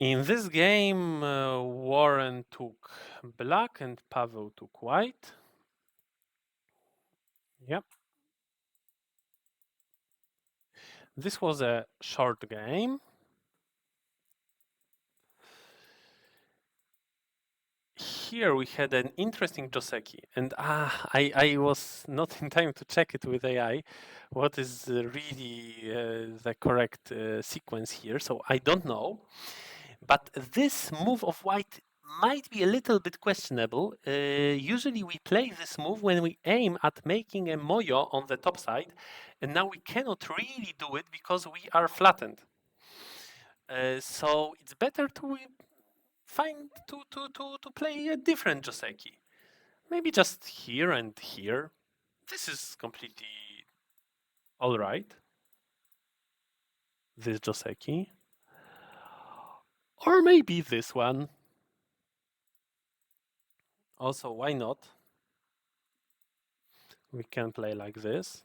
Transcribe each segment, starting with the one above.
In this game, Warren took black and Pavel took white. Yep. This was a short game. Here we had an interesting Joseki, and I was not in time to check it with AI, what is really the correct sequence here, so I don't know. But this move of white might be a little bit questionable. Usually we play this move when we aim at making a moyo on the top side, and now we cannot really do it because we are flattened. So it's better to to play a different Joseki. Maybe just here and here. This is completely all right. This Joseki. Or maybe this one. Also, why not? We can play like this.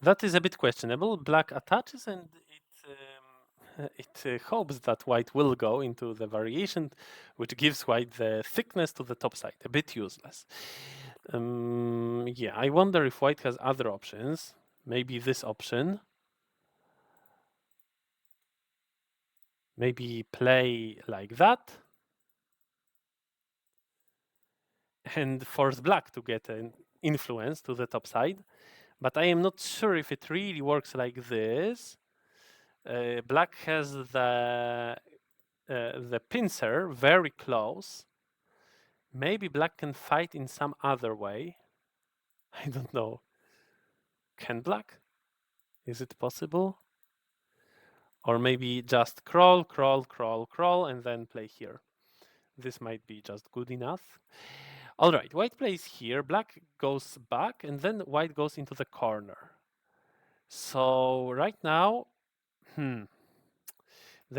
That is a bit questionable. Black attaches and it hopes that white will go into the variation, which gives white the thickness to the top side. A bit useless. Yeah, I wonder if white has other options. Maybe this option. Maybe play like that. And force black to get an influence to the top side. But I am not sure if it really works like this. Black has the pincer very close. Maybe black can fight in some other way. I don't know. Can black? Is it possible? Or maybe just crawl, crawl, crawl, crawl, and then play here. This might be just good enough. All right, white plays here, black goes back, and then white goes into the corner. So right now, the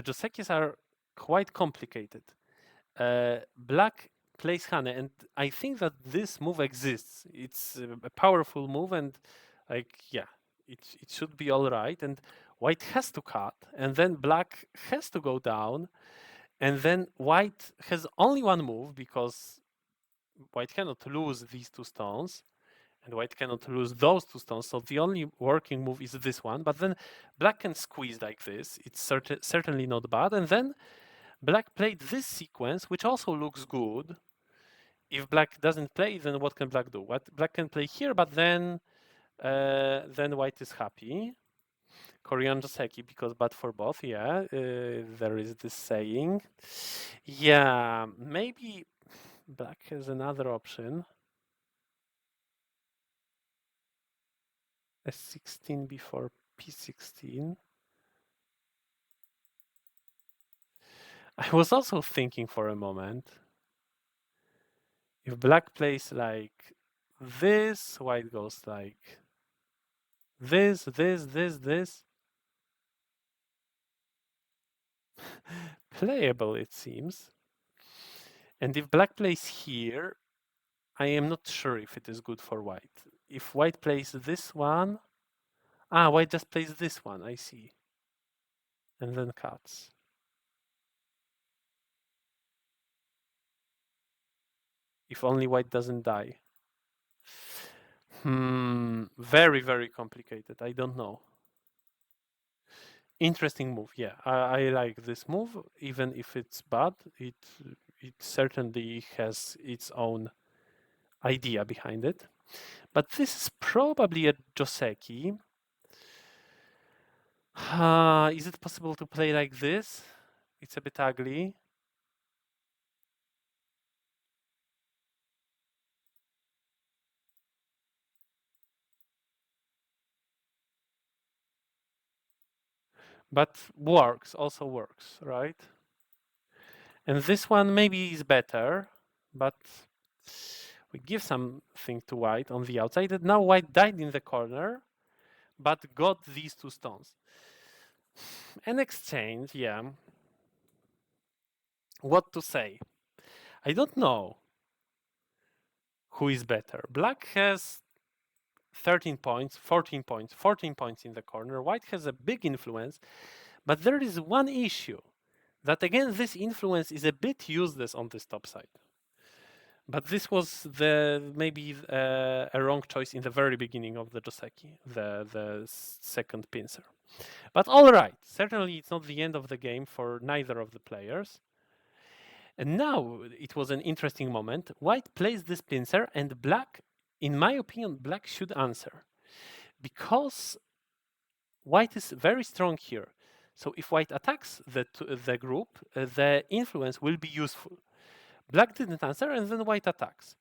Josekis are quite complicated. Black plays Hane, and I think that this move exists. It's a powerful move, and it should be all right. And white has to cut, and then black has to go down, and then white has only one move because white cannot lose these two stones, and white cannot lose those two stones. So the only working move is this one. But then black can squeeze like this. It's certainly not bad. And then black played this sequence, which also looks good. If black doesn't play, then what can black do? What black can play here, but then white is happy. Korean Joseki because bad for both. Yeah, there is this saying. Yeah, maybe black has another option. S16 before P16. I was also thinking for a moment, if black plays like this, white goes like this. Playable, it seems. And if black plays here, I am not sure if it is good for white. If white plays this one, white just plays this one, I see. And then cuts. If only white doesn't die. Very, very complicated. I don't know. Interesting move. Yeah, I like this move, even if it's bad. It certainly has its own idea behind it. But this is probably a Joseki. Is it possible to play like this? It's a bit ugly. But works, also works, right? And this one maybe is better, but we give something to white on the outside. And now white died in the corner, but got these two stones. An exchange, yeah. What to say? I don't know who is better. Black has 13 points, 14 points, 14 points in the corner. White has a big influence, but there is one issue. that again, this influence is a bit useless on this top side. But this was maybe a wrong choice in the very beginning of the Joseki, the second pincer. But all right, certainly it's not the end of the game for neither of the players. And now it was an interesting moment. White plays this pincer, and black, in my opinion, black should answer. Because white is very strong here. So if white attacks the group, the influence will be useful. Black didn't answer, and then white attacks.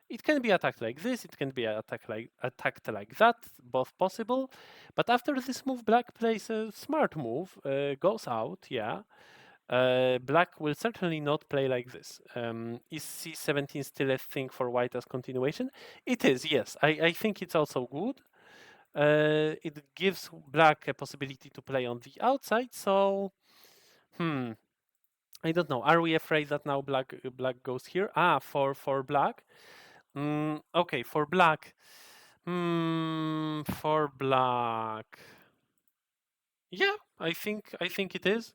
It can be attacked like this, it can be attacked like that, both possible. But after this move, black plays a smart move, goes out, yeah. Black will certainly not play like this. Is c17 still a thing for white as continuation? It is, yes. I think it's also good. It gives black a possibility to play on the outside, so I don't know. Are we afraid that now black goes here? For black. Okay, for black. For black. Yeah, I think it is.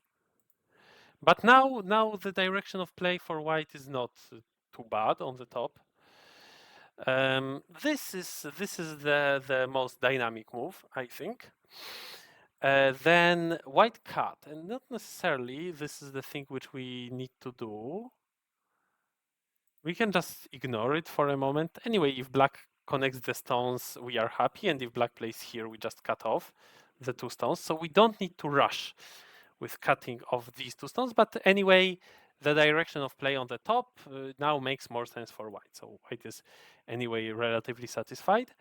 But now the direction of play for white is not too bad on the top. This is the most dynamic move, I think. Then white cut, and not necessarily this is the thing which we need to do. We can just ignore it for a moment. Anyway, if black connects the stones, we are happy, and if black plays here, we just cut off the two stones. So we don't need to rush with cutting of these two stones, but anyway, the direction of play on the top now makes more sense for white. So white is anyway relatively satisfied.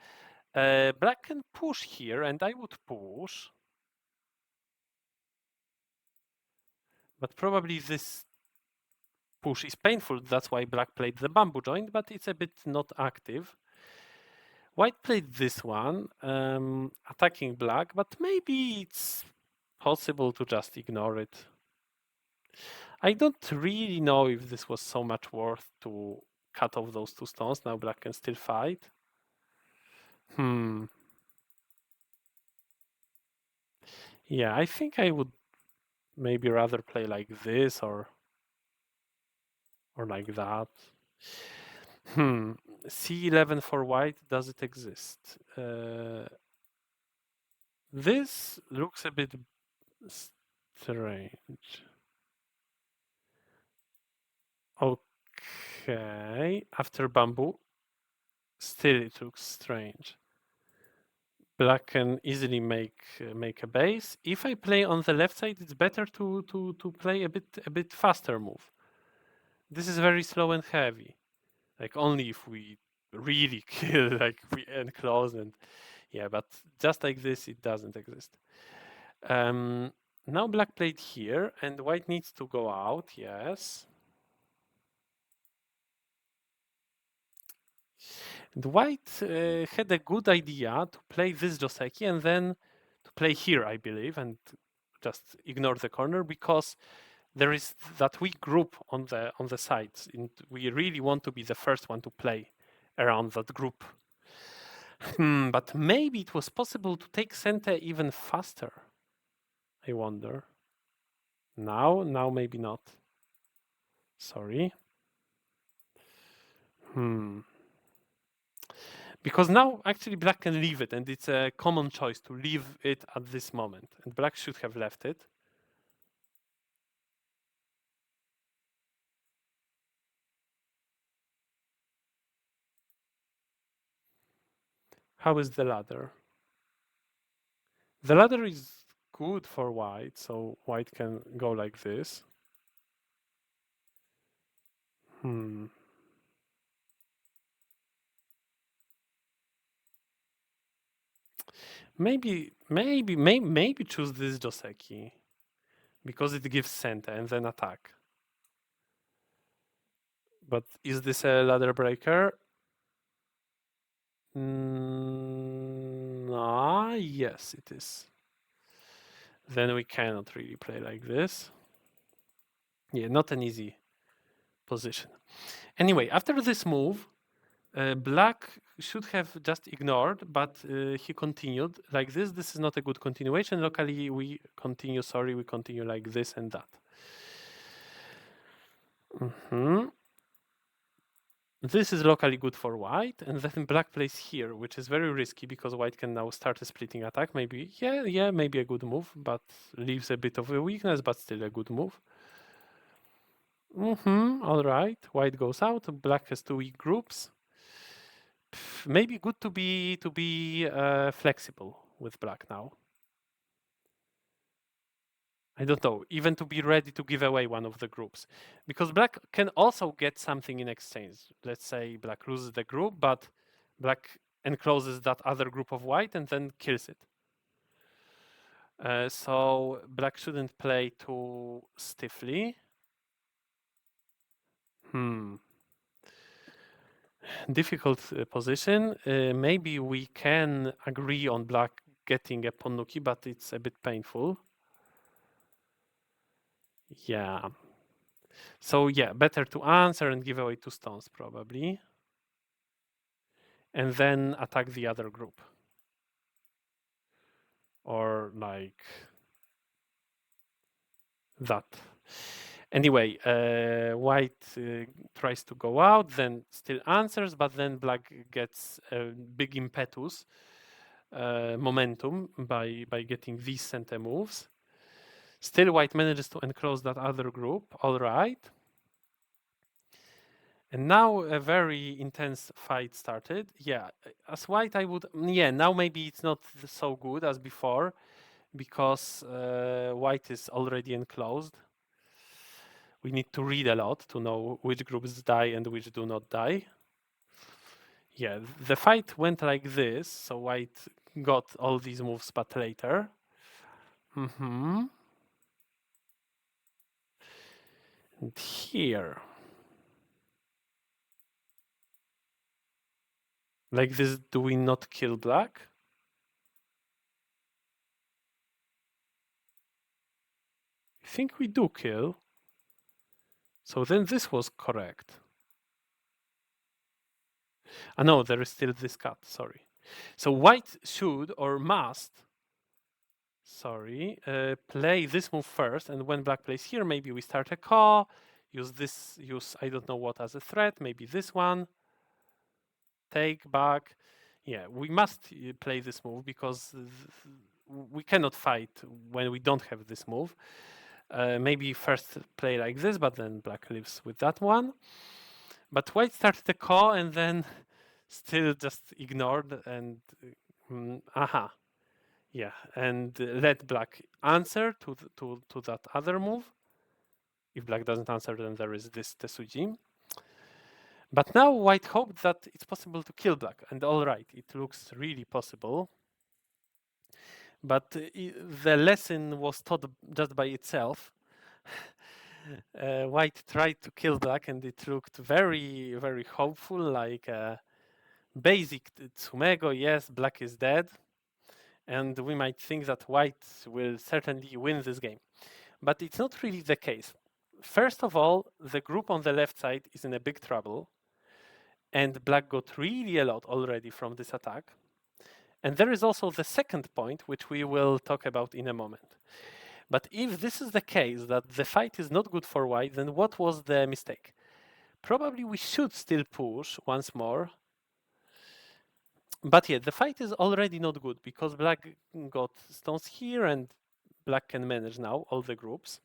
Black can push here, and I would push. But probably this push is painful. That's why black played the bamboo joint, but it's a bit not active. White played this one, attacking black, but maybe it's possible to just ignore it. I don't really know if this was so much worth to cut off those two stones. Now black can still fight. Yeah, I think I would maybe rather play like this or like that. C11 for white, does it exist? This looks a bit strange. Okay, after bamboo, still it looks strange. Black can easily make a base. If I play on the left side, it's better to play a bit faster move. This is very slow and heavy. Like only if we really kill, like we enclose and yeah, but just like this, it doesn't exist. Now black played here, and white needs to go out. Yes. And white had a good idea to play this Joseki and then to play here, I believe, and just ignore the corner because there is that weak group on the sides, and we really want to be the first one to play around that group. But maybe it was possible to take center even faster. I wonder. Now maybe not. Sorry. Because now actually black can leave it, and it's a common choice to leave it at this moment, and black should have left it. How is the ladder? The ladder is good for white, so white can go like this. Maybe choose this Joseki because it gives center and then attack. But is this a ladder breaker? Yes, it is. Then we cannot really play like this. Yeah, not an easy position. Anyway, after this move, black should have just ignored, but he continued like this. This is not a good continuation. Locally, we continue like this and that. This is locally good for white, and then black plays here, which is very risky because white can now start a splitting attack. Maybe, yeah, maybe a good move, but leaves a bit of a weakness, but still a good move. All right, white goes out. Black has two weak groups. Maybe good to be flexible with black now. I don't know, even to be ready to give away one of the groups. Because black can also get something in exchange. Let's say black loses the group, but black encloses that other group of white and then kills it. So black shouldn't play too stiffly. Difficult position. Maybe we can agree on black getting a Ponnuki, but it's a bit painful. Yeah. So yeah, better to answer and give away 2 stones probably. And then attack the other group. Or like that. Anyway, white tries to go out, then still answers, but then black gets a big impetus, momentum by getting these center moves. Still, white manages to enclose that other group. All right. And now a very intense fight started. Yeah, as white, I would. Yeah, now maybe it's not so good as before because white is already enclosed. We need to read a lot to know which groups die and which do not die. Yeah, the fight went like this. So white got all these moves, but later. And here. Like this, do we not kill black? I think we do kill. So then this was correct. No, there is still this cut, sorry. So white should or must, play this move first, and when black plays here, maybe we start a call, use I don't know what as a threat, maybe this one, take back. Yeah, we must play this move because we cannot fight when we don't have this move. Maybe first play like this, but then black lives with that one. But white started the call and then still just ignored and yeah, and let black answer to that other move. If black doesn't answer, then there is this Tesuji. But now white hoped that it's possible to kill black, and all right, it looks really possible. But the lesson was taught just by itself. White tried to kill black, and it looked very, very hopeful, like basic Tsumego. Yes, black is dead, and we might think that white will certainly win this game. But it's not really the case. First of all, the group on the left side is in a big trouble, and black got really a lot already from this attack. And there is also the second point, which we will talk about in a moment. But if this is the case, that the fight is not good for white, then what was the mistake? Probably we should still push once more. But yeah, the fight is already not good because black got stones here and black can manage now all the groups.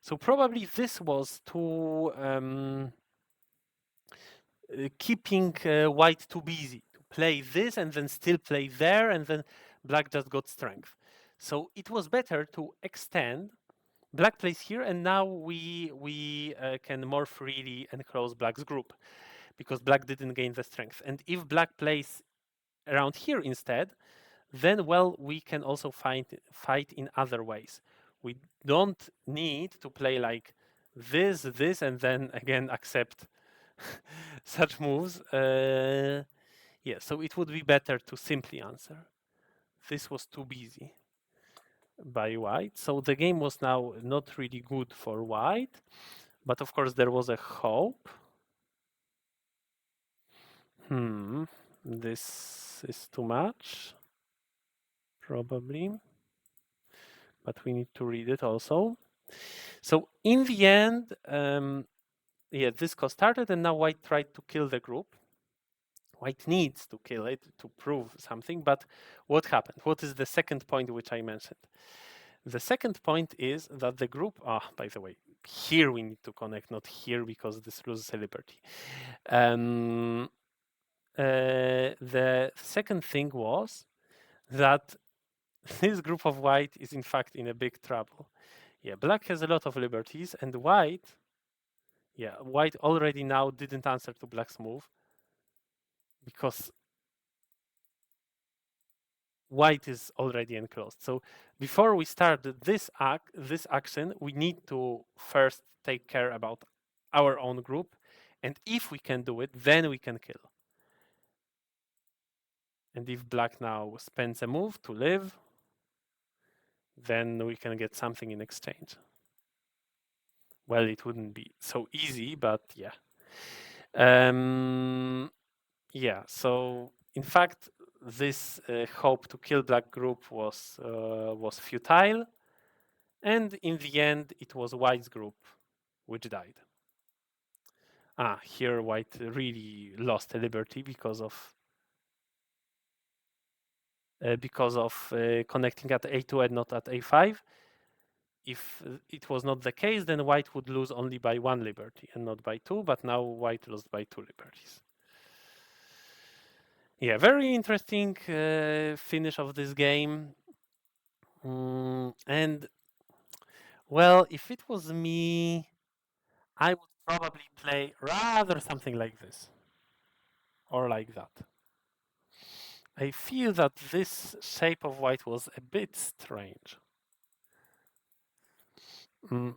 So probably this was to keeping white too busy to play this and then still play there, and then black just got strength. So it was better to extend. Black plays here, and now we can more freely enclose black's group because black didn't gain the strength. And if black plays around here instead, then well, we can also fight in other ways. We don't need to play like this, and then again accept such moves. Yeah, so it would be better to simply answer. This was too busy by white. So the game was now not really good for white, but of course there was a hope. This is too much, probably, but we need to read it also. So in the end, yeah, this call started, and now White tried to kill the group. White needs to kill it to prove something, but what happened? What is the second point which I mentioned? The second point is that the group, by the way, here we need to connect, not here because this loses a liberty. The second thing was that this group of white is in fact in a big trouble. Yeah, black has a lot of liberties, and white, yeah, white already now didn't answer to black's move because white is already enclosed. So before we start this action, we need to first take care about our own group, and if we can do it, then we can kill. And if black now spends a move to live, then we can get something in exchange. Well, it wouldn't be so easy, but yeah. Yeah, so in fact, this hope to kill black group was futile, and in the end, it was white's group which died. Here white really lost a liberty because of connecting at a2 and not at a5. If it was not the case, then white would lose only by 1 liberty and not by 2, but now white lost by 2 liberties. Yeah, very interesting finish of this game. And well, if it was me, I would probably play rather something like this or like that. I feel that this shape of white was a bit strange.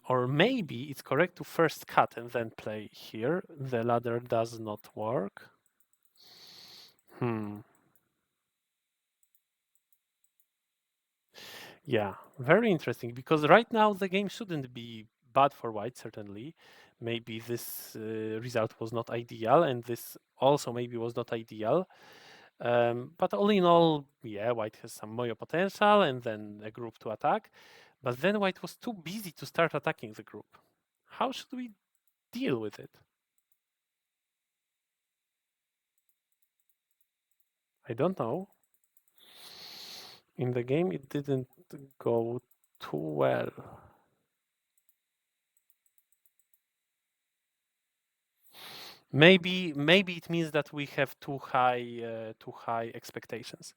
Or maybe it's correct to first cut and then play here. The ladder does not work. Yeah, very interesting because right now the game shouldn't be bad for white, certainly. Maybe this result was not ideal, and this also maybe was not ideal. But all in all, yeah, white has some Moyo potential and then a group to attack. But then white was too busy to start attacking the group. How should we deal with it? I don't know. In the game, it didn't go too well. Maybe it means that we have too high expectations.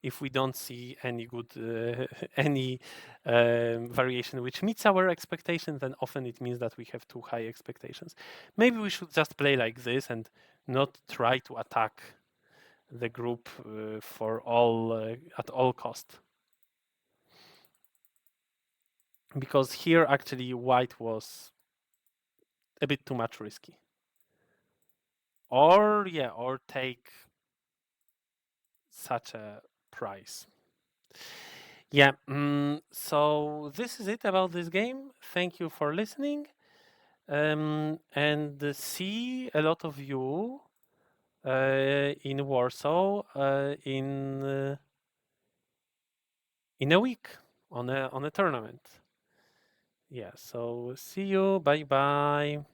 If we don't see any good any variation which meets our expectations, then often it means that we have too high expectations. Maybe we should just play like this and not try to attack the group for all at all cost. Because here actually white was a bit too much risky. Or take such a price. Yeah, so this is it about this game. Thank you for listening. And see a lot of you in Warsaw in a week on a tournament. Yeah, so see you. Bye bye.